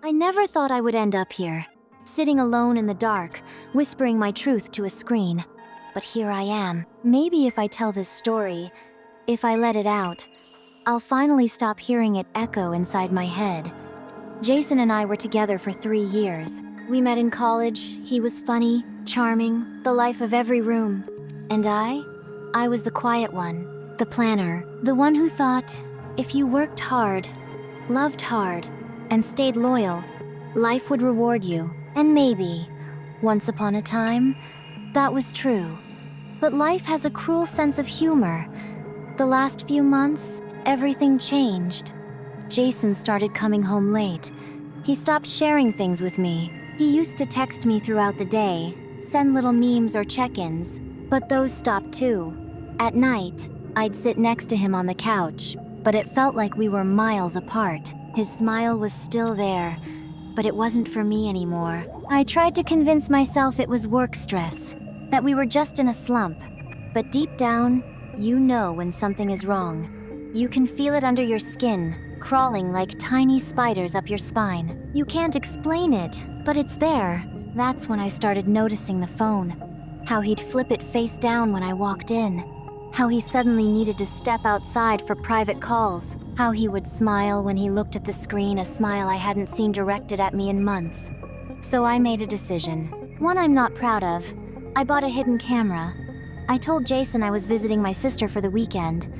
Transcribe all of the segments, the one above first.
I never thought I would end up here, sitting alone in the dark, whispering my truth to a screen. But here I am. Maybe if I tell this story, if I let it out, I'll finally stop hearing it echo inside my head. Jason and I were together for 3 years. We met in college. He was funny, charming, the life of every room. And I was the quiet one, the planner, the one who thought, if you worked hard, loved hard, and stayed loyal, life would reward you. And maybe, once upon a time, that was true. But life has a cruel sense of humor. The last few months, everything changed. Jason started coming home late. He stopped sharing things with me. He used to text me throughout the day, send little memes or check-ins, but those stopped too. At night, I'd sit next to him on the couch, but it felt like we were miles apart. His smile was still there, but it wasn't for me anymore. I tried to convince myself it was work stress, that we were just in a slump. But deep down, you know when something is wrong. You can feel it under your skin, crawling like tiny spiders up your spine. You can't explain it, but it's there. That's when I started noticing the phone. How he'd flip it face down when I walked in. How he suddenly needed to step outside for private calls. How he would smile when he looked at the screen, a smile I hadn't seen directed at me in months. So I made a decision. One I'm not proud of. I bought a hidden camera. I told Jason I was visiting my sister for the weekend.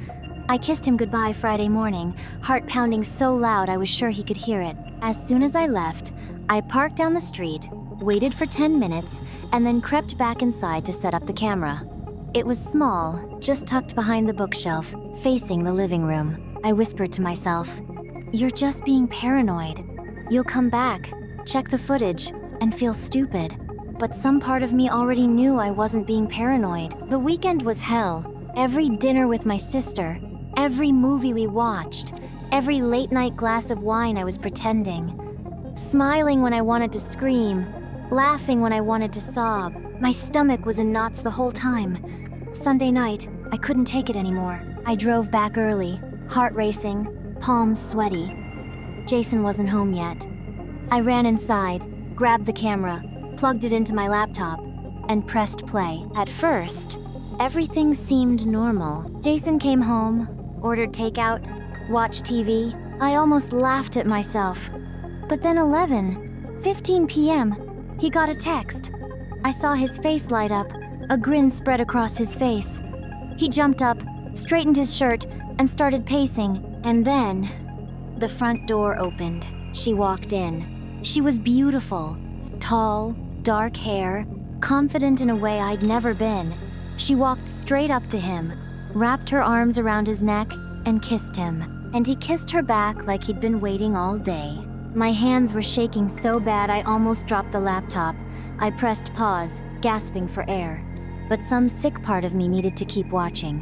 I kissed him goodbye Friday morning, heart pounding so loud I was sure he could hear it. As soon as I left, I parked down the street, waited for 10 minutes, and then crept back inside to set up the camera. It was small, just tucked behind the bookshelf, facing the living room. I whispered to myself, "You're just being paranoid. You'll come back, check the footage, and feel stupid." But some part of me already knew I wasn't being paranoid. The weekend was hell. Every dinner with my sister, every movie we watched, every late-night glass of wine I was pretending. Smiling when I wanted to scream, laughing when I wanted to sob. My stomach was in knots the whole time. Sunday night, I couldn't take it anymore. I drove back early, heart racing, palms sweaty. Jason wasn't home yet. I ran inside, grabbed the camera, plugged it into my laptop, and pressed play. At first, everything seemed normal. Jason came home, ordered takeout, watched TV. I almost laughed at myself. But then 11:15 p.m., he got a text. I saw his face light up, a grin spread across his face. He jumped up, straightened his shirt, and started pacing. And then, the front door opened. She walked in. She was beautiful, tall, dark hair, confident in a way I'd never been. She walked straight up to him, wrapped her arms around his neck, and kissed him. And he kissed her back like he'd been waiting all day. My hands were shaking so bad I almost dropped the laptop. I pressed pause, gasping for air. But some sick part of me needed to keep watching.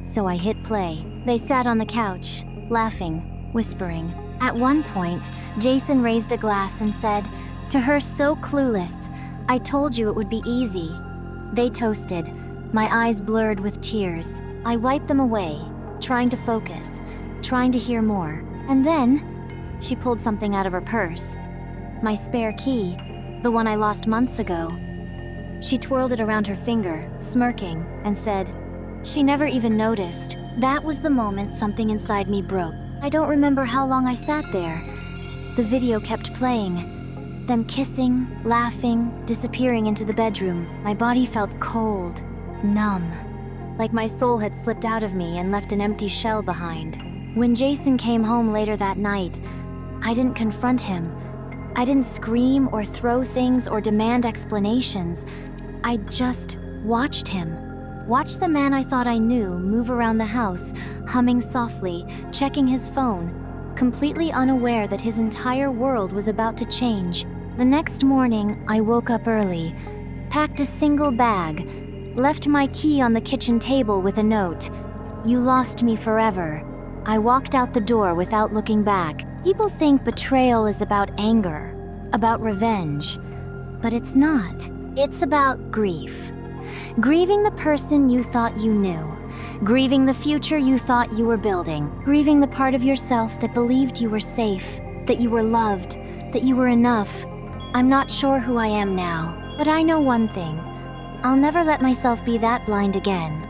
So I hit play. They sat on the couch, laughing, whispering. At one point, Jason raised a glass and said, to her so clueless, "I told you it would be easy." They toasted, my eyes blurred with tears. I wiped them away, trying to focus, trying to hear more. And then, she pulled something out of her purse. My spare key, the one I lost months ago. She twirled it around her finger, smirking, and said, she never even noticed. That was the moment something inside me broke. I don't remember how long I sat there. The video kept playing. Them kissing, laughing, disappearing into the bedroom. My body felt cold, numb, like my soul had slipped out of me and left an empty shell behind. When Jason came home later that night, I didn't confront him. I didn't scream or throw things or demand explanations. I just watched him. Watched the man I thought I knew move around the house, humming softly, checking his phone, completely unaware that his entire world was about to change. The next morning, I woke up early, packed a single bag, left my key on the kitchen table with a note. "You lost me forever." I walked out the door without looking back. People think betrayal is about anger, about revenge, but it's not. It's about grief. Grieving the person you thought you knew, grieving the future you thought you were building, grieving the part of yourself that believed you were safe, that you were loved, that you were enough. I'm not sure who I am now, but I know one thing. I'll never let myself be that blind again.